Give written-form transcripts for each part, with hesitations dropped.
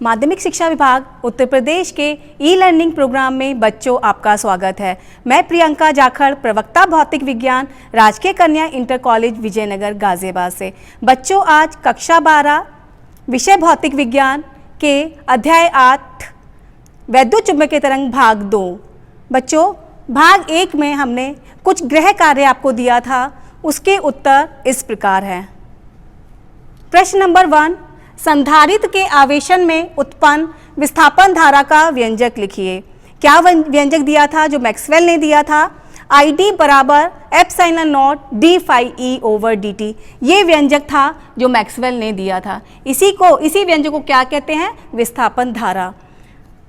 माध्यमिक शिक्षा विभाग उत्तर प्रदेश के ई लर्निंग प्रोग्राम में बच्चों आपका स्वागत है। मैं प्रियंका जाखड़, प्रवक्ता भौतिक विज्ञान, राजकीय कन्या इंटर कॉलेज विजयनगर गाजियाबाद से। बच्चों आज कक्षा 12 विषय भौतिक विज्ञान के अध्याय 8 वैद्युत चुंबकीय तरंग भाग 2। बच्चों भाग 1 में हमने कुछ गृह कार्य आपको दिया था, उसके उत्तर इस प्रकार हैं। प्रश्न नंबर 1, संधारित्र के आवेशन में उत्पन्न विस्थापन धारा का व्यंजक लिखिए। क्या व्यंजक दिया था जो मैक्सवेल ने दिया था? ID बराबर epsilon nought d phi e over dt, ये व्यंजक था जो मैक्सवेल ने दिया था। इसी व्यंजक को क्या कहते हैं? विस्थापन धारा।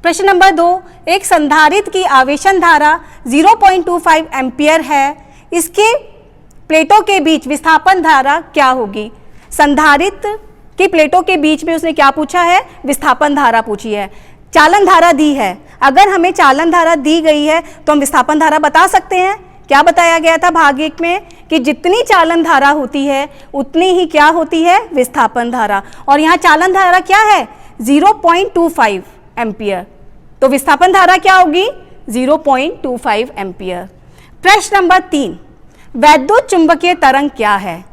प्रश्न नंबर 2, एक संधारित्र की आवेशन धारा 0.25 एम्पियर है, इसके प्लेटों के बीच विस्थापन धारा क्या होगी? संधारित्र की प्लेटों के बीच में उसने क्या पूछा है? विस्थापन धारा पूछी है। चालन धारा दी है, अगर हमें चालन धारा दी गई है तो हम विस्थापन धारा बता सकते हैं। क्या बताया गया था भाग 1 में कि जितनी चालन धारा होती है उतनी ही क्या होती है? विस्थापन धारा। और यहाँ चालन धारा क्या है? 0.25 एम्पियर, तो विस्थापन धारा क्या होगी? 0.25 एम्पियर। प्रश्न नंबर 3, वैद्युत चुंबकीय तरंग क्या है?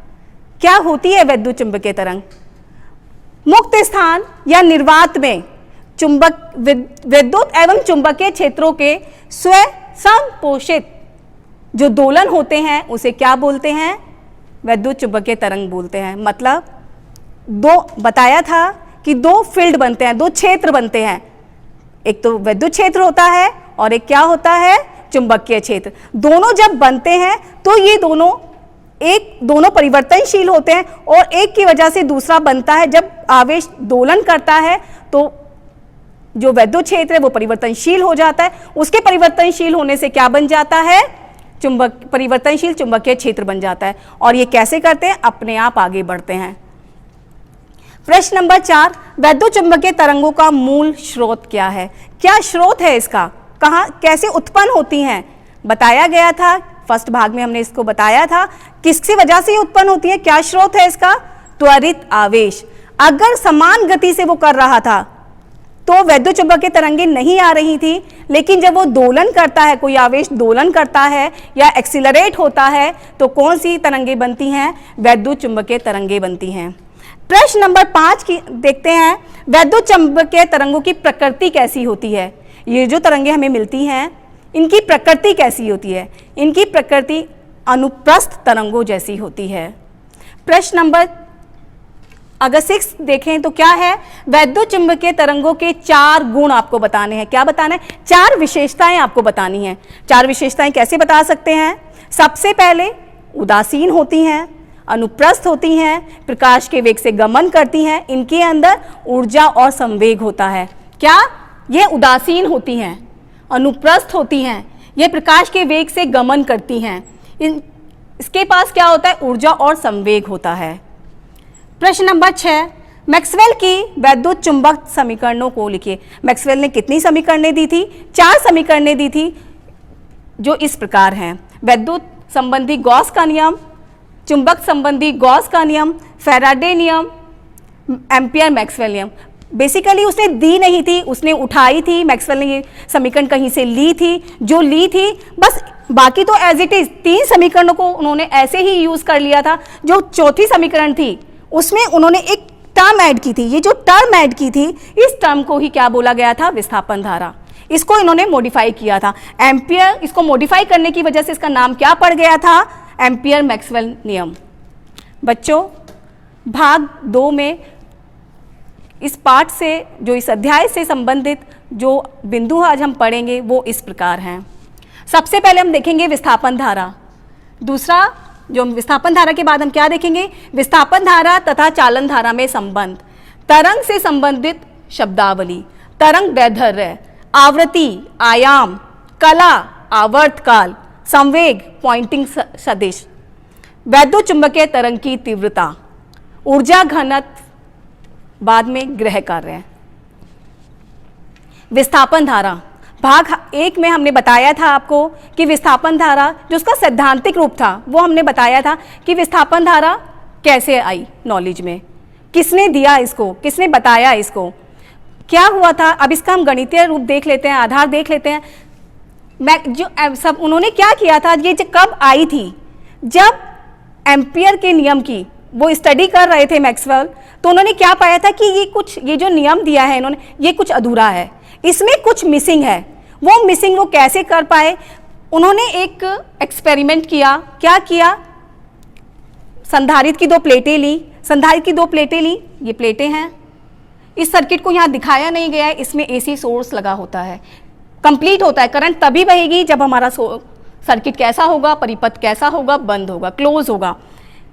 क्या होती है वैद्युत चुंबकीय तरंग? मुक्त स्थान या निर्वात में विद्युत एवं चुंबकीय क्षेत्रों के स्वसंपोषित जो दोलन होते हैं उसे क्या बोलते हैं? वैद्युत चुंबकीय तरंग बोलते हैं। मतलब बताया था कि 2 फील्ड बनते हैं, 2 क्षेत्र बनते हैं। एक तो विद्युत क्षेत्र होता है और एक क्या होता है? चुंबकीय क्षेत्र। दोनों जब बनते हैं तो ये दोनों परिवर्तनशील होते हैं और एक की वजह से दूसरा बनता है। जब आवेश दोलन करता है तो जो वैद्युत क्षेत्र है वो परिवर्तनशील हो जाता है। उसके परिवर्तनशील होने से क्या बन जाता है? परिवर्तनशील चुंबकीय क्षेत्र बन जाता है। और ये कैसे करते हैं? अपने आप आगे बढ़ते हैं। प्रश्न नंबर 4, वैद्युत चुंबकीय तरंगों का मूल स्रोत क्या है? क्या स्रोत है इसका? कहाँ कैसे उत्पन्न होती हैं? बताया गया था, फर्स्ट भाग में हमने इसको बताया था किसकी वजह से ये उत्पन्न होती है। क्या स्रोत है इसका? त्वरित आवेश। अगर समान गति से वो कर रहा था तो वैद्युत चुंबकीय तरंगें नहीं आ रही थी, लेकिन जब वो दोलन करता है, कोई आवेश दोलन करता है या एक्सीलरेट होता है तो कौन सी तरंगें बनती हैं? वैद्युत चुंबकीय तरंगें बनती हैं। प्रश्न नंबर 5 की देखते हैं, वैद्युत चुंबकीय तरंगों की प्रकृति कैसी होती है? ये जो तरंगें हमें मिलती हैं इनकी प्रकृति कैसी होती है? इनकी प्रकृति अनुप्रस्थ तरंगों जैसी होती है। प्रश्न नंबर अगर 6 देखें तो क्या है? वैद्युत चुंबकीय तरंगों के 4 गुण आपको बताने हैं। क्या बताना है? 4 विशेषताएं आपको बतानी हैं। 4 विशेषताएं कैसे बता सकते हैं? सबसे पहले उदासीन होती हैं, अनुप्रस्थ होती हैं, प्रकाश के वेग से गमन करती हैं, इनके अंदर ऊर्जा और संवेग होता है। क्या? ये उदासीन होती हैं, अनुप्रस्थ होती हैं, ये प्रकाश के वेग से गमन करती हैं। इसके पास क्या होता है? ऊर्जा और संवेग होता है। प्रश्न नंबर 6, मैक्सवेल की वैद्युत चुंबक समीकरणों को लिखिए। मैक्सवेल ने कितनी समीकरणें दी थी? 4 समीकरणें दी थी जो इस प्रकार हैं। वैद्युत संबंधी गॉस का नियम, चुंबक संबंधी गॉस का नियम, फैराडे नियम, एम्पियर मैक्सवेल नियम। बेसिकली उसने दी नहीं थी, उसने उठाई थी। मैक्सवेल ने ये समीकरण कहीं से ली थी, जो ली थी बस, बाकी तो एज इट इज 3 समीकरणों को उन्होंने ऐसे ही यूज कर लिया था। जो चौथी समीकरण थी उसमें उन्होंने एक टर्म ऐड की थी। ये जो टर्म ऐड की थी, इस टर्म को ही क्या बोला गया था? विस्थापन धारा। इसको इन्होंने मॉडिफाई किया था। एम्पियर, इसको मॉडिफाई करने की वजह से इसका नाम क्या पड़ गया था? एम्पियर मैक्सवेल नियम। बच्चों भाग 2 में इस पाठ से, जो इस अध्याय से संबंधित जो बिंदु आज हम पढ़ेंगे वो इस प्रकार हैं। सबसे पहले हम देखेंगे विस्थापन धारा। दूसरा, जो विस्थापन धारा के बाद हम क्या देखेंगे? विस्थापन धारा तथा चालन धारा में संबंध, तरंग से संबंधित शब्दावली, तरंग दैर्ध्य, आवृत्ति, आयाम, कला, आवर्तकाल, संवेग, पॉइंटिंग सदिश, वैद्युत चुंबकीय तरंग की तीव्रता, ऊर्जा घनत्व, बाद में गृह कार्य। विस्थापन धारा भाग 1 में हमने बताया था आपको कि विस्थापन धारा जो उसका सैद्धांतिक रूप था वो हमने बताया था कि विस्थापन धारा कैसे आई नॉलेज में, किसने दिया इसको, किसने बताया इसको। क्या हुआ था, अब इसका हम गणितीय रूप देख लेते हैं, आधार देख लेते हैं। जो सब उन्होंने क्या किया था, ये कब आई थी, जब एम्पियर के नियम की वो स्टडी कर रहे थे मैक्सवेल, तो उन्होंने क्या पाया था कि ये जो नियम दिया है इन्होंने, ये कुछ अधूरा है, इसमें कुछ मिसिंग है। वो मिसिंग वो कैसे कर पाए, उन्होंने एक एक्सपेरिमेंट किया। क्या किया, संधारित्र की 2 प्लेटें ली, संधारित्र की 2 प्लेटें ली, ये प्लेटें हैं। इस सर्किट को यहाँ दिखाया नहीं गया है, इसमें एसी सोर्स लगा होता है, कंप्लीट होता है। करंट तभी बहेगी जब हमारा सर्किट कैसा होगा, परिपथ कैसा होगा, बंद होगा, क्लोज होगा।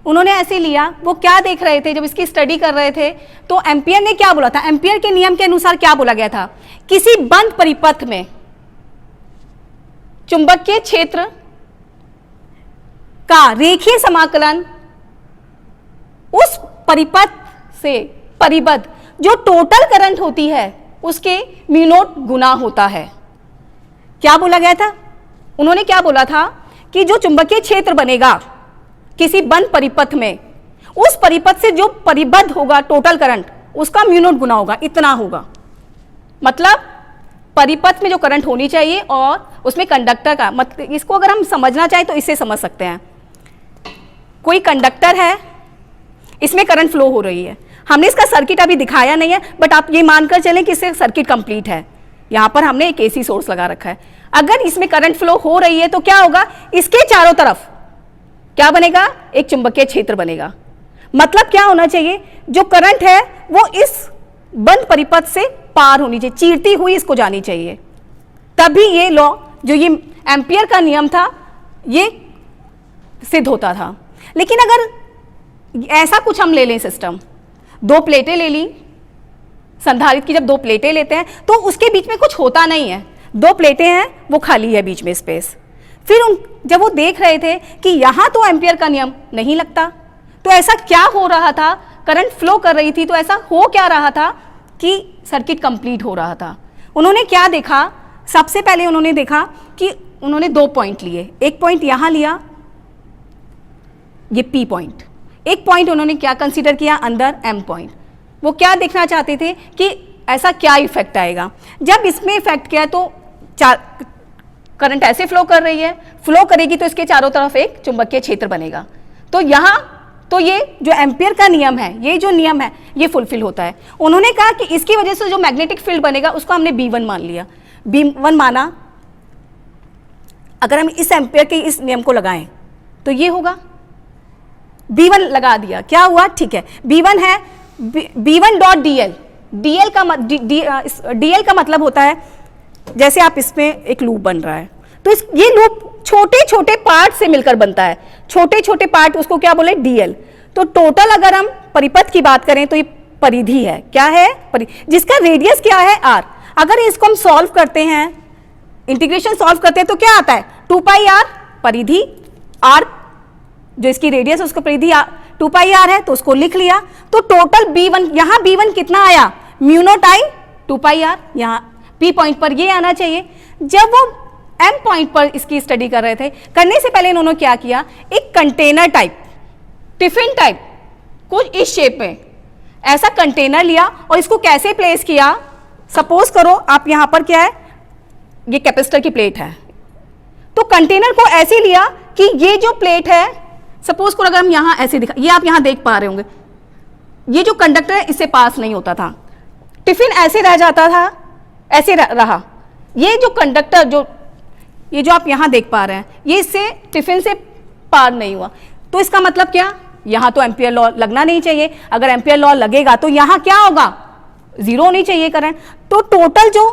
उन्होंने ऐसे लिया। वो क्या देख रहे थे जब इसकी स्टडी कर रहे थे, तो एम्पियर ने क्या बोला था, एम्पियर के नियम के अनुसार क्या बोला गया था, किसी बंद परिपथ में चुंबकीय क्षेत्र का रेखीय समाकलन उस परिपथ से परिबद्ध जो टोटल करंट होती है उसके म्यू नॉट गुना होता है। क्या बोला गया था, उन्होंने क्या बोला था कि जो चुंबकीय क्षेत्र बनेगा किसी बंद परिपथ में, उस परिपथ से जो परिबद्ध होगा टोटल करंट, उसका म्यू नॉट गुना होगा, इतना होगा। मतलब परिपथ में जो करंट होनी चाहिए और उसमें कंडक्टर का, मतलब इसको अगर हम समझना चाहें तो इससे समझ सकते हैं। कोई कंडक्टर है, इसमें करंट फ्लो हो रही है, हमने इसका सर्किट अभी दिखाया नहीं है, बट आप ये मानकर चलें कि इससे सर्किट कंप्लीट है। यहां पर हमने एक एसी सोर्स लगा रखा है, अगर इसमें करंट फ्लो हो रही है तो क्या होगा, इसके चारों तरफ क्या बनेगा, एक चुंबकीय क्षेत्र बनेगा। मतलब क्या होना चाहिए, जो करंट है वो इस बंद परिपथ से पार होनी चाहिए, चीरती हुई इसको जानी चाहिए, तभी ये लॉ, जो ये एम्पियर का नियम था, ये सिद्ध होता था। लेकिन अगर ऐसा कुछ हम ले लें सिस्टम, 2 प्लेटें ले ली, संधारित्र की जब 2 प्लेटें लेते हैं तो उसके बीच में कुछ होता नहीं है, 2 प्लेटें हैं, वो खाली है बीच में स्पेस। फिर जब वो देख रहे थे कि यहां तो एम्पियर का नियम नहीं लगता, तो ऐसा क्या हो रहा था, करंट फ्लो कर रही थी, तो ऐसा हो क्या रहा था कि सर्किट कंप्लीट हो रहा था। उन्होंने क्या देखा, सबसे पहले उन्होंने देखा कि उन्होंने 2 पॉइंट लिए, एक पॉइंट यहां लिया, ये पी पॉइंट, एक पॉइंट उन्होंने क्या कंसीडर किया अंदर, एम पॉइंट। वो क्या देखना चाहते थे कि ऐसा क्या इफेक्ट आएगा, जब इसमें इफेक्ट किया तो करंट ऐसे फ्लो कर रही है, फ्लो करेगी तो इसके चारों तरफ एक चुंबकीय क्षेत्र बनेगा। तो यहां तो ये जो एम्पियर का नियम है, ये जो नियम है ये फुलफिल होता है। उन्होंने कहा कि इसकी वजह से जो मैग्नेटिक फील्ड बनेगा उसको हमने B1 मान लिया। B1 माना, अगर हम इस एम्पियर के इस नियम को लगाएं तो ये होगा, B1 लगा दिया, क्या हुआ, ठीक है, B1 है, B1 डॉट DL, DL का मतलब होता है, जैसे आप इसमें एक लूप बन रहा है, तो ये लूप छोटे छोटे पार्ट से मिलकर बनता है, छोटे छोटे पार्ट, उसको क्या बोले, DL। तो टोटल अगर हम परिपथ की बात करें तो ये परिधि है, क्या है, जिसका रेडियस क्या है, R। अगर इसको हम सॉल्व करते हैं, इंटीग्रेशन सॉल्व करते हैं तो क्या आता है, 2 पाई R, परिधि R, जो इसकी रेडियस है उसको परिधि 2 पाई R है, तो उसको लिख लिया। तो टोटल B1, यहां B1 कितना आया, mu naught I 2 pi R, यहां P पॉइंट पर ये आना चाहिए। जब वो M पॉइंट पर इसकी स्टडी कर रहे थे, करने से पहले इन्होंने क्या किया, एक कंटेनर टाइप, टिफिन टाइप, कुछ इस शेप में ऐसा कंटेनर लिया और इसको कैसे प्लेस किया, सपोज करो आप यहां पर क्या है, ये कैपेसिटर की प्लेट है, तो कंटेनर को ऐसे लिया कि ये जो प्लेट है, सपोज करो अगर हम यहां ऐसे दिखा, ये आप यहां देख पा रहे होंगे, ये जो कंडक्टर है इससे पास नहीं होता था, टिफिन ऐसे रह जाता था, ऐसे रहा। ये जो कंडक्टर, ये जो आप यहां देख पा रहे हैं, ये इससे टिफिन से पार नहीं हुआ। तो इसका मतलब क्या, यहां तो एम्पियर लॉ लगना नहीं चाहिए, अगर एम्पियर लॉ लगेगा तो यहां क्या होगा, 0 होनी चाहिए करंट। तो टोटल जो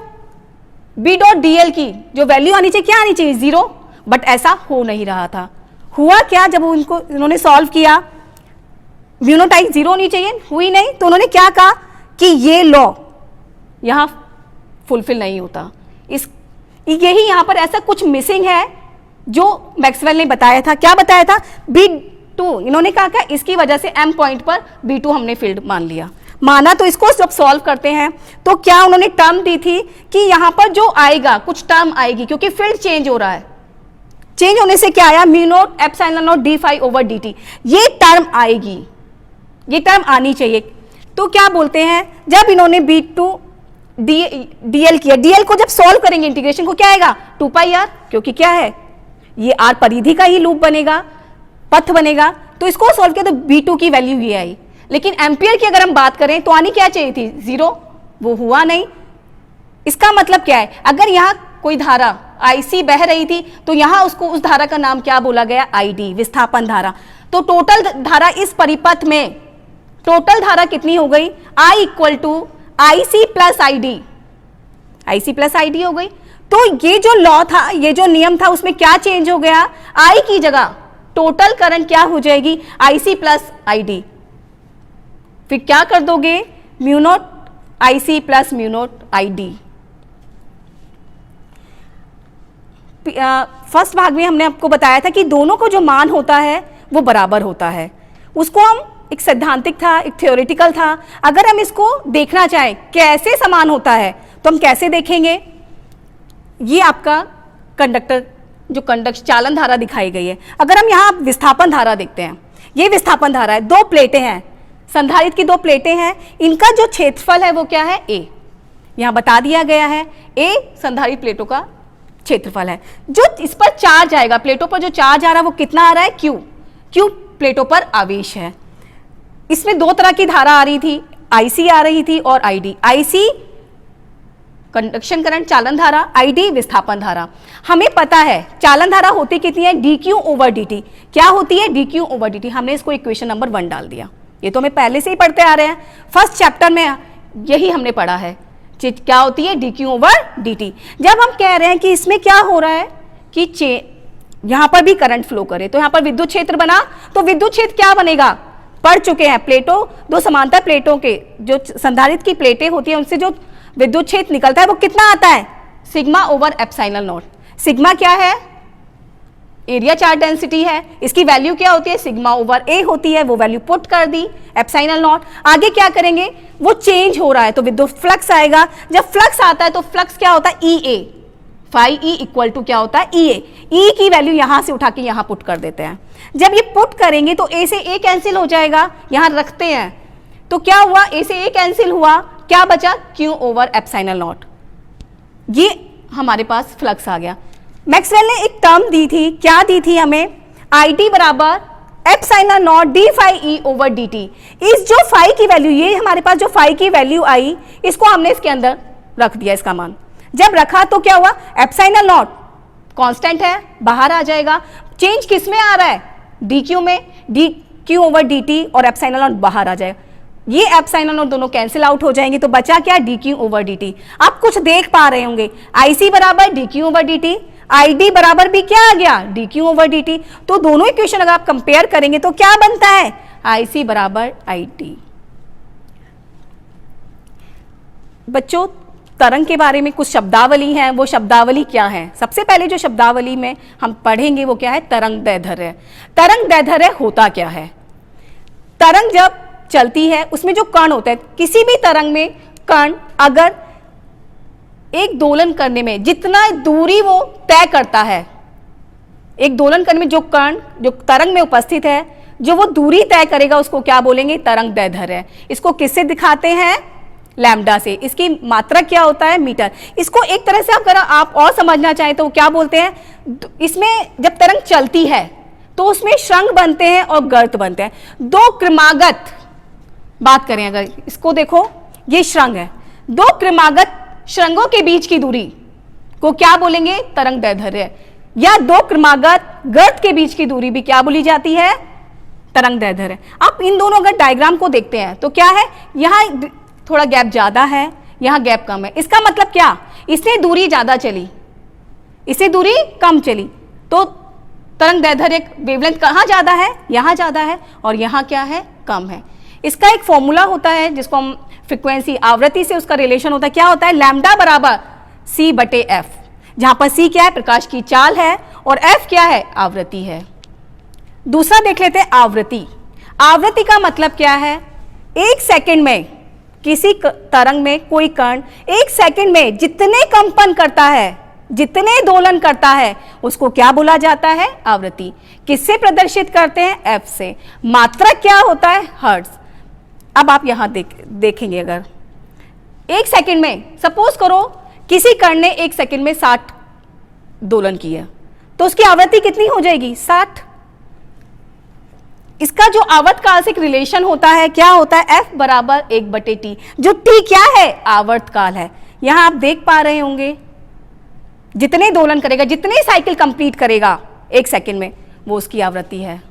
B डॉट DL की जो वैल्यू आनी चाहिए, क्या आनी चाहिए, 0, बट ऐसा हो नहीं रहा था। हुआ क्या, जब उनको इन्होंने सॉल्व किया, म्यू नॉट I 0 होनी चाहिए, हुई नहीं, तो उन्होंने क्या कहा कि ये लॉ यहां फुलफिल नहीं होता, यही यहां पर ऐसा कुछ मिसिंग है जो मैक्सवेल ने बताया था। क्या बताया था, B2, इन्होंने कहा कि इसकी वजह से M पॉइंट पर B2 हमने फील्ड मान लिया, माना। तो इसको जब सॉल्व करते हैं तो क्या उन्होंने टर्म दी थी कि यहां पर जो आएगा कुछ टर्म आएगी, क्योंकि फील्ड चेंज हो रहा है, चेंज होने से क्या आया, mu naught epsilon not d∅/dt, ये टर्म आएगी, ये टर्म आनी चाहिए। तो क्या बोलते हैं, जब इन्होंने B2 डीएल किया, डीएल को जब सॉल्व करेंगे इंटीग्रेशन को क्या आएगा 2πr, क्योंकि क्या है ये r परिधि का ही लूप बनेगा, पथ बनेगा, तो इसको सॉल्व किया तो b2 की वैल्यू ये आई। लेकिन एम्पियर की अगर हम बात करें तो आनी क्या चाहिए थी 0, वो हुआ नहीं। इसका मतलब क्या है, अगर यहां कोई धारा IC बह रही थी तो यहां उसको उस धारा का नाम क्या बोला गया ID, विस्थापन धारा। तो टोटल धारा इस परिपथ में, टोटल धारा कितनी हो गई I equal to IC plus ID, IC plus ID हो गई। तो ये जो लॉ था, ये जो नियम था, उसमें क्या चेंज हो गया, I की जगह टोटल करंट क्या हो जाएगी IC प्लस ID। फिर क्या कर दोगे mu naught IC plus mu naught ID। First भाग में हमने आपको बताया था कि दोनों को जो मान होता है वो बराबर होता है। उसको हम एक सैद्धांतिक था, एक थ्योरेटिकल था। अगर हम इसको देखना चाहें कैसे समान होता है तो हम कैसे देखेंगे, ये आपका कंडक्टर जो चालन धारा दिखाई गई है। अगर हम यहाँ विस्थापन धारा देखते हैं, ये विस्थापन धारा है, दो प्लेटें हैं, संधारित्र की दो प्लेटें हैं, इनका जो क्षेत्रफल है वो क्या है A, यहाँ बता दिया गया है A संधारित्र प्लेटों का क्षेत्रफल है। जो इस पर चार्ज आएगा, प्लेटों पर जो चार्ज आ रहा है वो कितना आ रहा है Q प्लेटों पर आवेश है। इसमें दो तरह की धारा आ रही थी, IC आ रही थी और ID। IC कंडक्शन करंट चालन धारा, ID विस्थापन धारा। हमें पता है चालन धारा होती कितनी है dq ओवर dt। क्या होती है dq ओवर dt, हमने इसको इक्वेशन नंबर 1 डाल दिया। ये तो हमें पहले से ही पढ़ते आ रहे हैं, फर्स्ट चैप्टर में यही हमने पढ़ा है क्या होती है dq ओवर dt। जब हम कह रहे हैं कि इसमें क्या हो रहा है कि यहां पर भी करंट फ्लो करे तो यहां पर विद्युत क्षेत्र बना, तो विद्युत क्षेत्र क्या बनेगा, पढ़ चुके हैं प्लेटों, दो समांतर प्लेटों के जो संधारित्र की प्लेटें होती है उनसे जो विद्युत क्षेत्र निकलता है वो कितना आता है sigma over epsilon not. Sigma क्या है, एरिया चार्ज डेंसिटी है, इसकी वैल्यू क्या होती है सिग्मा ओवर A होती है, वो वैल्यू पुट कर दी एप्सिलॉन नॉट। आगे क्या करेंगे, वो चेंज हो रहा है तो विद्युत फ्लक्स आएगा। जब फ्लक्स आता है तो फ्लक्स क्या होता है EA, phi E equal to क्या होता है EA। E की वैल्यू यहां से उठा के यहां पुट कर देते हैं। जब ये पुट करेंगे तो A से A कैंसिल हो जाएगा, यहां रखते हैं तो क्या हुआ A से A कैंसिल हुआ, क्या बचा Q ओवर एप्सिलॉन नॉट। ये हमारे पास फ्लक्स आ गया। मैक्सवेल ने एक टर्म दी थी, क्या दी थी हमें, ID बराबर epsilon nought d phi E over dt। इस जो फाई की वैल्यू, ये हमारे पास जो फाई की वैल्यू आई, इसको हमने इसके अंदर रख दिया, इसका मान जब रखा तो क्या हुआ, एप्सिलॉन नॉट कांस्टेंट है बाहर आ जाएगा, चेंज किस में आ रहा है dq में, dq ओवर dt और एप्सिलॉन नॉट बाहर आ जाएगा। ये एप्सिलॉन नॉट दोनों कैंसिल आउट हो जाएंगे तो बचा क्या dq ओवर dt। आप कुछ देख पा रहे होंगे IC बराबर dq ओवर dt, ID बराबर भी क्या आ गया dq ओवर dt। तो दोनों इक्वेशन अगर आप कंपेयर करेंगे तो क्या बनता है IC बराबर ID। बच्चों तरंग के बारे में कुछ शब्दावली है, वो शब्दावली क्या है, सबसे पहले जो शब्दावली में हम पढ़ेंगे वो क्या है, तरंग दैर्ध्य। तरंग दैर्ध्य होता क्या है, तरंग जब चलती है उसमें जो कण होता है, किसी भी तरंग में कण अगर एक दोलन करने में जितना दूरी वो तय करता है, एक दोलन करने में जो कण जो तरंग में उपस्थित है जो वो दूरी तय करेगा उसको क्या बोलेंगे, तरंग दैर्ध्य। इसको किससे दिखाते हैं, लैम्डा से। इसकी मात्रक क्या होता है, मीटर। इसको एक तरह से अगर आप और समझना चाहें तो क्या बोलते हैं, इसमें जब तरंग चलती है तो उसमें श्रृंग बनते हैं और गर्त बनते हैं। दो क्रमागत बात करें अगर इसको देखो, ये श्रृंग है, दो क्रमागत श्रृंगों के बीच की दूरी को क्या बोलेंगे, तरंग दैर्ध्य। या दो क्रमागत गर्त के बीच की दूरी भी क्या बोली जाती है, तरंग दैर्ध्य। आप इन दोनों अगर डायग्राम को देखते हैं तो क्या है, यहाँ थोड़ा गैप ज्यादा है, यहाँ गैप कम है। इसका मतलब क्या, इससे दूरी ज्यादा चली, इससे दूरी कम चली, तो तरंग दैर्ध्य वेवलेंथ कहाँ ज्यादा है, यहाँ ज्यादा है और यहाँ क्या है, कम है। इसका एक फॉर्मूला होता है जिसको हम फ्रीक्वेंसी आवृत्ति से उसका रिलेशन होता है, क्या होता है, लैम्डा बराबर C बटे F, जहां पर C क्या है, प्रकाश की चाल है और F क्या है, आवृत्ति है। दूसरा देख लेते हैं आवृत्ति। आवृत्ति का मतलब क्या है, एक सेकंड में किसी तरंग में कोई कण एक सेकंड में जितने कंपन करता है, जितने दोलन करता है, उसको क्या बोला जाता है, आवृत्ति। किससे प्रदर्शित करते हैं, F से। मात्रक क्या होता है, हर्ट्ज। अब आप यहां देखेंगे अगर 1 सेकंड में, सपोज करो किसी कण ने 1 सेकंड में 60 दोलन किया, तो उसकी आवृत्ति कितनी हो जाएगी? 60। इसका जो आवर्तकाल से एक रिलेशन होता है, क्या होता है? F बराबर 1/T, जो T क्या है? आवर्तकाल है। यहां आप देख पा रहे होंगे जितने दोलन करेगा, जितने साइकिल कंप्लीट करेगा 1 सेकंड में, वो उसकी आवृत्ति है।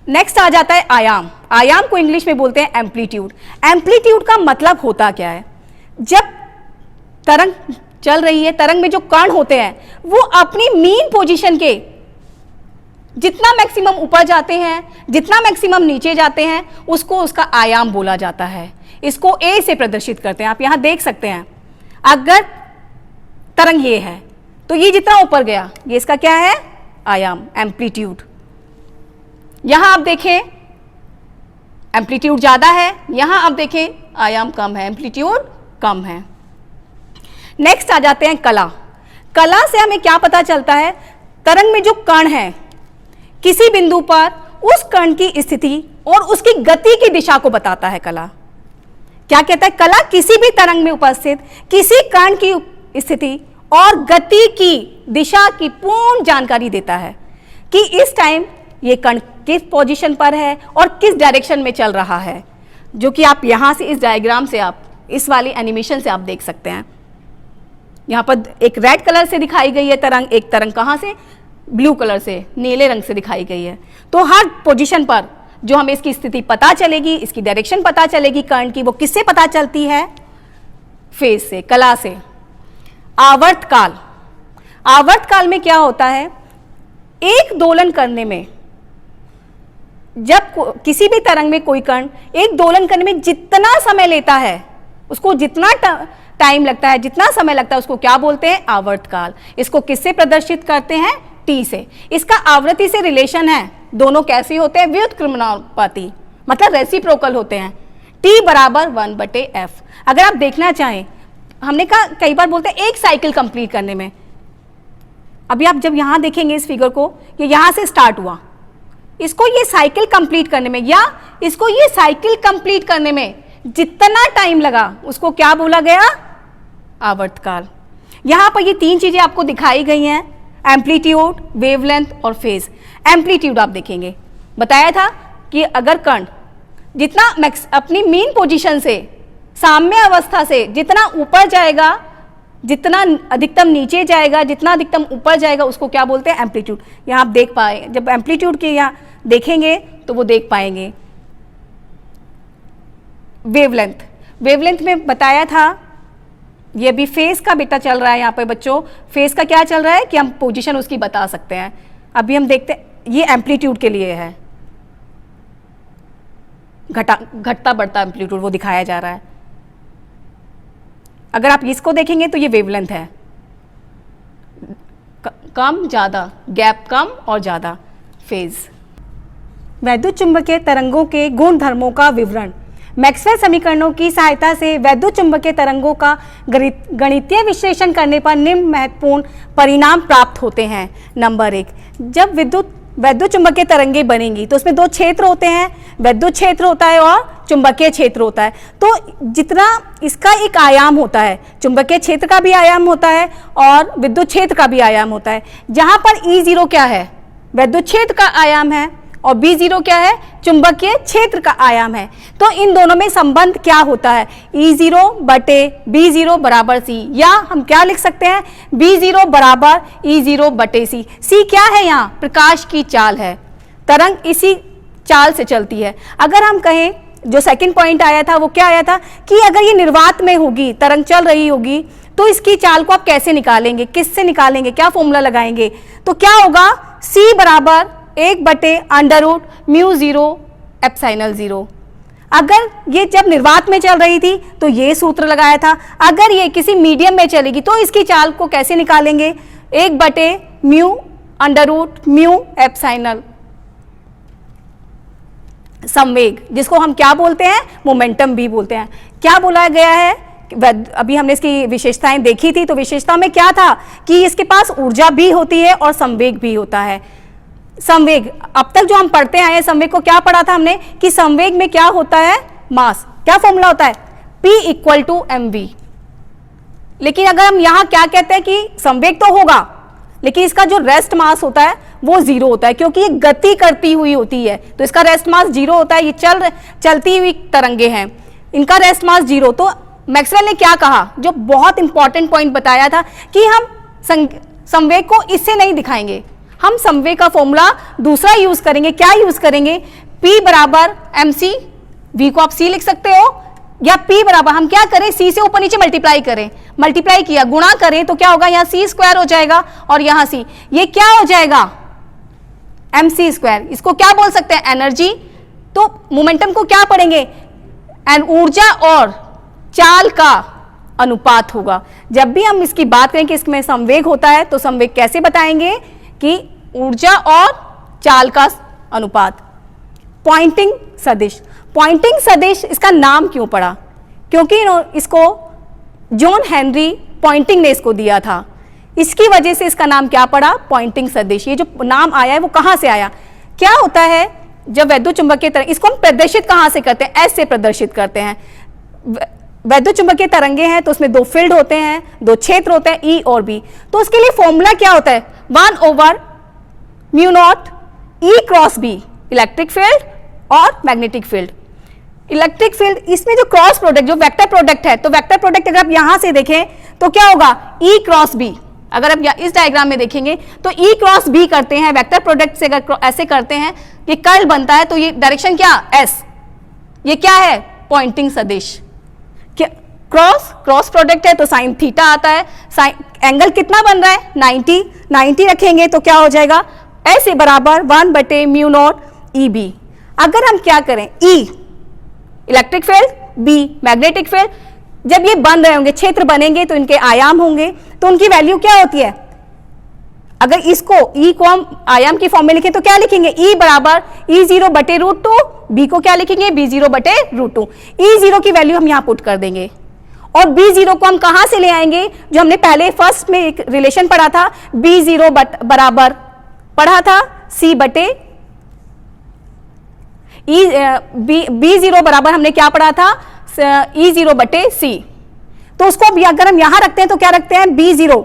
नेक्स्ट आ जाता है आयाम। आयाम को इंग्लिश में बोलते हैं एम्पलीट्यूड। एम्पलीट्यूड का मतलब होता क्या है? जब तरंग चल रही है, तरंग में जो कण होते हैं वो अपनी मीन पोजीशन के जितना मैक्सिमम ऊपर जाते हैं, जितना मैक्सिमम नीचे जाते हैं, उसको उसका आयाम बोला जाता है। इसको ए से प्रदर्शित करते हैं। आप यहां देख सकते हैं, अगर तरंग ये है तो ये जितना ऊपर गया, ये इसका क्या है? आयाम, एम्पलीट्यूड। यहां आप देखें एम्पलीट्यूड ज्यादा है, यहां आप देखें आयाम कम है, एम्पलीट्यूड कम है। नेक्स्ट आ जाते हैं कला। कला से हमें क्या पता चलता है? तरंग में जो कण है, किसी बिंदु पर उस कण की स्थिति और उसकी गति की दिशा को बताता है कला। क्या कहता है? कला किसी भी तरंग में उपस्थित किसी कण की स्थिति और गति की दिशा की पूर्ण जानकारी देता है कि इस टाइम ये कण किस पोजीशन पर है और किस डायरेक्शन में चल रहा है, जो कि आप यहां से इस डायग्राम से, आप इस वाली एनिमेशन से आप देख सकते हैं। यहां पर एक रेड कलर से दिखाई गई है तरंग, एक तरंग कहां से? ब्लू कलर से, नीले रंग से दिखाई गई है। तो हर पोजीशन पर जो हमें इसकी स्थिति पता चलेगी, इसकी डायरेक्शन पता चलेगी कण की, वो किससे पता चलती है? फेज से, कला से। आवर्तकाल। आवर्तकाल में क्या होता है? एक दोलन करने में, जब किसी भी तरंग में कोई कण एक दोलन करने में जितना समय लेता है, उसको जितना टाइम लगता है, जितना समय लगता है, उसको क्या बोलते हैं? आवर्तकाल। इसको किससे प्रदर्शित करते हैं? टी से। इसका आवृत्ति से रिलेशन है। दोनों कैसे होते हैं? व्युत्क्रमणानुपाती, मतलब रेसिप्रोकल होते हैं। टी बराबर 1/F। अगर आप देखना चाहें, हमने कहा कई बार बोलते हैं एक साइकिल कंप्लीट करने में। अभी आप जब यहां देखेंगे इस फिगर को, ये यहां से स्टार्ट हुआ, इसको ये साइकिल कंप्लीट करने में या इसको ये साइकिल कंप्लीट करने में जितना टाइम लगा, उसको क्या बोला गया? आवर्तकाल। यहां पर ये 3 चीजें आपको दिखाई गई हैं, एम्पलीट्यूड, वेवलेंथ और फेज। एम्पलीट्यूड आप देखेंगे, बताया था कि अगर कण जितना अपनी मीन पोजीशन से, साम्य अवस्था से जितना ऊपर जाएगा, जितना अधिकतम नीचे जाएगा, जितना अधिकतम ऊपर जाएगा, उसको क्या बोलते हैं? एम्पलीट्यूड। यहां आप देख पाए, जब एम्पलीट्यूड के यहां देखेंगे तो वो देख पाएंगे। वेवलेंथ। वेवलेंथ में बताया था, ये अभी फेस का बेटा चल रहा है यहाँ पे बच्चों। फेस का क्या चल रहा है कि हम पोजीशन उसकी बता सकते हैं। अभी हम देखते हैं, ये एम्पलीट्यूड के लिए है, घटता बढ़ता एम्पलीट्यूड वो दिखाया जा रहा है। अगर आप इसको देखेंगे तो ये वेवलेंथ है, कम ज्यादा, गैप कम और ज्यादा। फेज। वैद्युत चुंबकीय तरंगों के गुण धर्मों का विवरण। मैक्सवेल समीकरणों की सहायता से वैद्युत चुंबकीय तरंगों का गणितीय विश्लेषण करने पर निम्न महत्वपूर्ण परिणाम प्राप्त होते हैं। नंबर 1, जब वैद्युत चुंबकीय तरंगें बनेंगी तो उसमें 2 क्षेत्र होते हैं, वैद्युत क्षेत्र होता है और चुंबकीय क्षेत्र होता है। तो जितना इसका एक आयाम होता है, चुंबकीय क्षेत्र का भी आयाम होता है और विद्युत क्षेत्र का भी आयाम होता है। जहां पर E0 क्या है? वैद्युत क्षेत्र का आयाम है और B0 क्या है? चुंबकीय क्षेत्र का आयाम है। तो इन दोनों में संबंध क्या होता है? E0/B0 बराबर C, या हम क्या लिख सकते हैं? B0 बराबर E0/C। C क्या है? यहाँ प्रकाश की चाल है, तरंग इसी चाल से चलती है। अगर हम कहें, जो सेकंड पॉइंट आया था वो क्या आया था कि अगर ये निर्वात में होगी, तरंग चल रही होगी, तो इसकी चाल को आप कैसे निकालेंगे, किससे निकालेंगे, क्या फॉर्मूला लगाएंगे? तो क्या होगा? C बराबर 1/√μ0ε0। अगर ये जब निर्वात में चल रही थी तो ये सूत्र लगाया था। अगर ये किसी मीडियम में चलेगी तो इसकी चाल को कैसे निकालेंगे? 1/μ√με। संवेग, जिसको हम क्या बोलते हैं? मोमेंटम भी बोलते हैं। क्या बोला गया है? अभी हमने इसकी विशेषताएं देखी थी, तो विशेषता में क्या था कि इसके पास ऊर्जा भी होती है और संवेग भी होता है। संवेग, अब तक जो हम पढ़ते आए हैं संवेग को, क्या पढ़ा था हमने कि संवेग में क्या होता है? मास। क्या फॉर्मूला होता है? P equal to mv। लेकिन अगर हम यहां क्या कहते हैं कि संवेग तो होगा, लेकिन इसका जो रेस्ट मास होता है वो जीरो होता है, क्योंकि ये गति करती हुई होती है, तो इसका रेस्ट मास जीरो होता है। ये चलती हुई तरंगे हैं, इनका रेस्ट मास जीरो। तो मैक्सवेल ने क्या कहा, जो बहुत इंपॉर्टेंट पॉइंट बताया था कि हम संवेग को इससे नहीं दिखाएंगे, हम संवेग का फॉर्मूला दूसरा यूज करेंगे। क्या यूज करेंगे, P बराबर mc, v को आप c लिख सकते हो, या P बराबर हम क्या करें, c से ऊपर नीचे मल्टीप्लाई करें, मल्टीप्लाई किया गुणा करें तो क्या होगा, यहाँ c स्क्वायर हो जाएगा और यहाँ c, ये क्या हो जाएगा mc स्क्वायर। इसको क्या बोल सकते हैं, एनर्जी। तो मोमेंटम को क्या पढ़ेंगे, ऊर्जा और चाल का अनुपात होगा। जब भी हम इसकी बात करें कि इसमें संवेग होता है तो संवेग कैसे बताएंगे कि ऊर्जा और चाल का अनुपात। पॉइंटिंग सदिश, पॉइंटिंग सदिश इसका नाम क्यों पड़ा, क्योंकि इसको जॉन हेनरी पॉइंटिंग ने इसको दिया था, इसकी वजह से इसका नाम क्या पड़ा, पॉइंटिंग सदिश। ये जो नाम आया है वो कहां से आया, क्या होता है जब वैद्युत चुंबकीय तरंग, इसको हम प्रदर्शित कहां से करते हैं, एस से प्रदर्शित करते हैं। वैद्युत चुंबकीय तरंगे हैं तो उसमें दो फील्ड होते हैं, दो क्षेत्र होते हैं, ई और बी। तो उसके लिए फॉर्मूला क्या होता है, 1/μ0 ई क्रॉस बी, इलेक्ट्रिक फील्ड और मैग्नेटिक फील्ड। इलेक्ट्रिक फील्ड, इसमें जो क्रॉस प्रोडक्ट, जो वेक्टर प्रोडक्ट है, तो वेक्टर प्रोडक्ट अगर आप यहां से देखें तो क्या होगा, ई क्रॉस बी। अगर आप इस डायग्राम में देखेंगे तो ई क्रॉस बी करते हैं, वेक्टर प्रोडक्ट से अगर ऐसे करते हैं, ये कर्ल बनता है, तो ये डायरेक्शन क्या, एस। ये क्या है, पॉइंटिंग सदिश। क्रॉस प्रोडक्ट है तो साइन थीटा आता है, एंगल कितना बन रहा है, 90 रखेंगे तो क्या हो जाएगा, एस बराबर 1/μ0 ई बी। अगर हम क्या करें, E electric field, B magnetic field, जब ये बन रहे होंगे, क्षेत्र बनेंगे तो इनके आयाम होंगे, तो उनकी वैल्यू क्या होती है। अगर इसको ई को हम आयाम की फॉर्म में लिखें तो क्या लिखेंगे, ई बराबर E0/√2, बी को क्या लिखेंगे, B0/√2। E0 की वैल्यू हम यहां पुट कर देंगे और B0 को हम कहां से ले आएंगे, जो हमने पहले फर्स्ट में एक रिलेशन पढ़ा था, B0 बराबर पढ़ा था B0 बराबर हमने क्या पढ़ा था, E0/c। तो उसको भी अगर हम यहां रखते हैं तो क्या रखते हैं, B0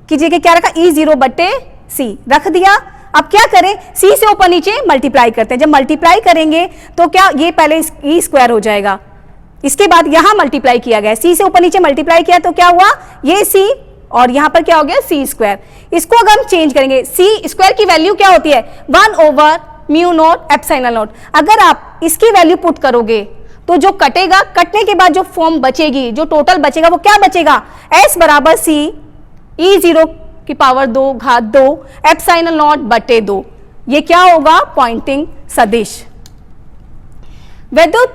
की जगह क्या रखा, E0/c रख दिया। अब क्या करें, c से ऊपर नीचे मल्टीप्लाई करते हैं, जब मल्टीप्लाई करेंगे तो क्या, ये पहले ई स्क्वायर हो जाएगा, इसके बाद यहां मल्टीप्लाई किया गया, c से ऊपर नीचे मल्टीप्लाई किया तो क्या हुआ, ये c और यहां पर क्या हो गया, c स्क्वायर। इसको अगर हम चेंज करेंगे, c स्क्वायर की वैल्यू क्या होती है, 1/μ0 एप्सिलॉन नॉट। अगर आप इसकी वैल्यू पुट करोगे तो जो कटेगा, कटने के बाद जो फॉर्म बचेगी, जो टोटल बचेगा वो क्या बचेगा, s बराबर c E0 की पावर 2 घात 2 एप्सिलॉन नॉट बटे 2। ये क्या होगा, पॉइंटिंग सदिश। वैद्युत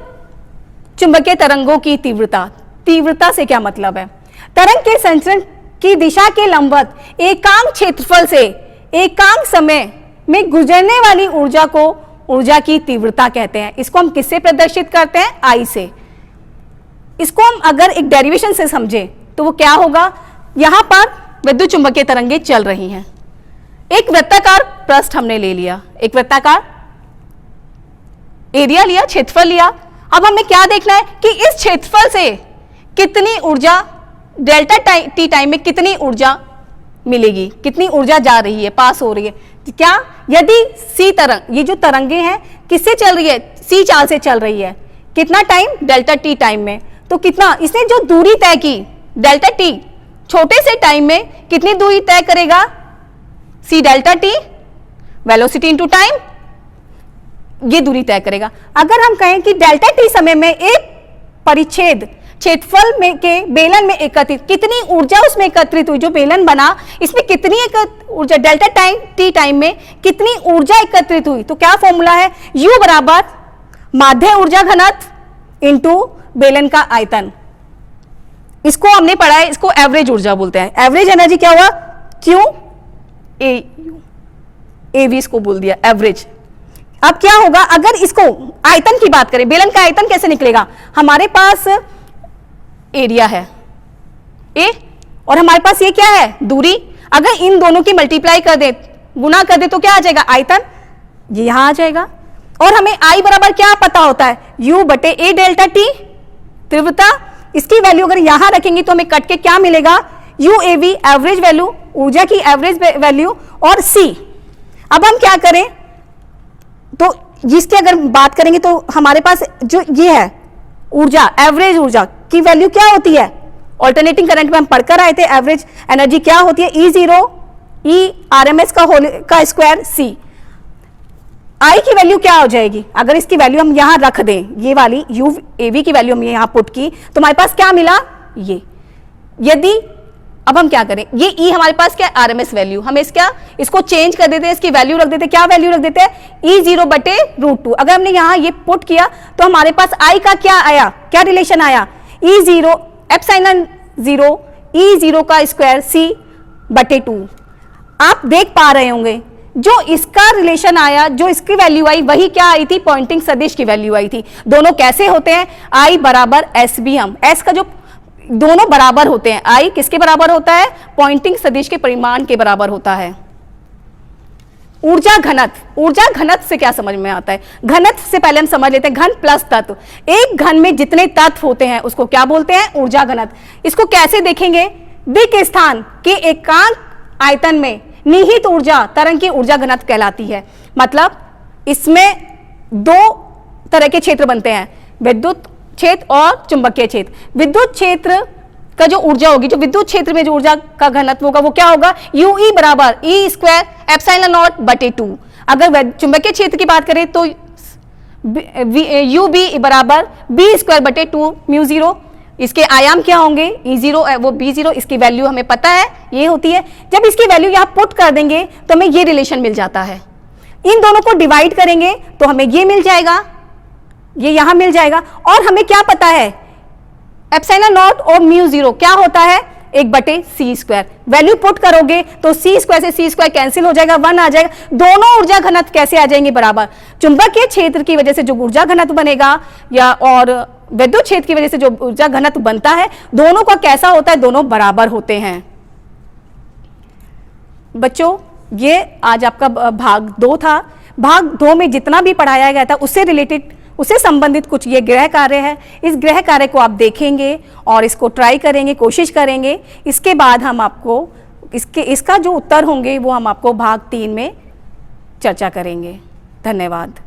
चुंबकीय तरंगों की तीव्रता, तीव्रता से क्या मतलब है, तरंग के संचरण की दिशा के लंबवत एकांक क्षेत्रफल से एकांक समय में गुजरने वाली ऊर्जा को ऊर्जा की तीव्रता कहते हैं। इसको हम किससे प्रदर्शित करते हैं, आई से। इसको हम अगर एक डेरिवेशन से समझे तो वो क्या होगा, यहां पर विद्युत चुंबकीय तरंगें चल रही हैं, एक वृत्ताकार पृष्ठ हमने ले लिया, एक वृत्ताकार एरिया लिया, क्षेत्रफल लिया। अब हमें क्या देखना है कि इस क्षेत्रफल से कितनी ऊर्जा, डेल्टा टी टाइम में कितनी ऊर्जा मिलेगी, कितनी ऊर्जा जा रही है, पास हो रही है। क्या, यदि सी तरंग, ये जो तरंगे हैं किससे चल रही है, सी चाल से चल रही है, कितना टाइम, डेल्टा टी टाइम में, तो कितना, इसने जो दूरी तय की डेल्टा टी, छोटे से टाइम में कितनी दूरी तय करेगा, c delta t, velocity into time, ये दूरी तय करेगा। अगर हम कहें कि डेल्टा टी समय में एक परिच्छेद क्षेत्रफल में के बेलन में एकत्रित कितनी ऊर्जा उसमें एकत्रित हुई, जो बेलन बना इसमें कितनी ऊर्जा, डेल्टा टी टाइम में कितनी ऊर्जा एकत्रित हुई, तो क्या फॉर्मूला है, U बराबर माध्य ऊर्जा घनत्व इंटू बेलन का आयतन। इसको हमने पढ़ा है, इसको एवरेज ऊर्जा बोलते हैं। एवरेज एनर्जी क्या हुआ, Q AV इसको बोल दिया एवरेज। अब क्या होगा, अगर इसको आयतन की बात करें, बेलन का आयतन कैसे निकलेगा, हमारे पास एरिया है ए और हमारे पास ये क्या है, दूरी। अगर इन दोनों की मल्टीप्लाई कर दे, गुना कर दे तो क्या आ जाएगा, आयतन, ये यहां आ जाएगा। और हमें आई बराबर क्या पता होता है, U/A डेल्टा टी तीव्रता, इसकी वैल्यू अगर यहां रखेंगे तो हमें कट के क्या मिलेगा, यूएवी एवरेज वैल्यू, ऊर्जा की एवरेज वैल्यू, और सी। अब हम क्या करें, तो जिसकी अगर बात करेंगे तो हमारे पास जो ये है ऊर्जा, एवरेज ऊर्जा की वैल्यू क्या होती है, ऑल्टरनेटिंग करंट में हम पढ़कर आए थे, एवरेज एनर्जी क्या होती है, E0 E RMS का स्क्वायर C। आई की वैल्यू क्या हो जाएगी, अगर इसकी वैल्यू हम यहां रख दें, ये वाली UAV की वैल्यू हमने यहां पुट की तो हमारे पास क्या मिला, ये। यदि अब हम क्या करें, ये E हमारे पास क्या RMS वैल्यू, हम इसको चेंज कर देते हैं, इसकी वैल्यू रख देते हैं, क्या वैल्यू रख देते हैं, E0/√2। अगर हमने यहां ये पुट किया तो हमारे पास I का क्या आया, क्या रिलेशन आया, E0 ε0 E0 का स्क्वायर C/2। आप देख पा रहे होंगे जो इसका रिलेशन आया, जो इसकी वैल्यू आई, वही क्या आई थी, पॉइंटिंग सदिश की वैल्यू आई थी। दोनों कैसे होते हैं, I बराबर SBM, S का जो दोनों बराबर होते हैं, I किसके बराबर होता है, पॉइंटिंग सदिश के परिमाण के बराबर होता है। ऊर्जा घनत्व, ऊर्जा घनत्व से क्या समझ में आता है, घनत्व से पहले हम समझ लेते हैं घन प्लस तत्व। एक घन में जितने तत्व होते हैं उसको क्या बोलते हैं, ऊर्जा घनत्व। इसको कैसे देखेंगे, दिक स्थान के एकांक आयतन में निहित ऊर्जा तरंग की ऊर्जा घनत्व कहलाती है। मतलब इसमें दो तरह के क्षेत्र बनते हैं, विद्युत क्षेत्र और चुंबकीय क्षेत्र। विद्युत क्षेत्र का जो ऊर्जा होगी, जो विद्युत क्षेत्र में जो ऊर्जा का घनत्व होगा वो क्या होगा, UE बराबर E² ε0/2। अगर चुंबकीय क्षेत्र की बात करें तो UB बराबर B² 2μ0। इसके आयाम क्या होंगे, E0 वो B0, इसकी वैल्यू हमें पता है ये होती है। जब इसकी वैल्यू यहाँ पुट कर देंगे तो हमें ये रिलेशन मिल जाता है। इन दोनों को डिवाइड करेंगे तो हमें ये मिल जाएगा, ये यहां मिल जाएगा। और हमें क्या पता है, ε0 और μ0 क्या होता है, 1/c²। वैल्यू पुट करोगे तो c² से c² कैंसिल हो जाएगा, 1 आ जाएगा। दोनों ऊर्जा घनत्व कैसे आ जाएंगे, बराबर। चुंबकीय क्षेत्र की वजह से जो ऊर्जा घनत्व बनेगा या और विद्युत क्षेत्र की वजह से जो ऊर्जा घनत्व बनता है, दोनों का कैसा होता है, दोनों बराबर होते हैं। बच्चों ये आज आपका भाग 2 था। भाग 2 में जितना भी पढ़ाया गया था उससे रिलेटेड, उससे संबंधित कुछ ये गृह कार्य है। इस गृह कार्य को आप देखेंगे और इसको ट्राई करेंगे, कोशिश करेंगे। इसके बाद हम आपको इसका जो उत्तर होंगे वो हम आपको भाग 3 में चर्चा करेंगे। धन्यवाद।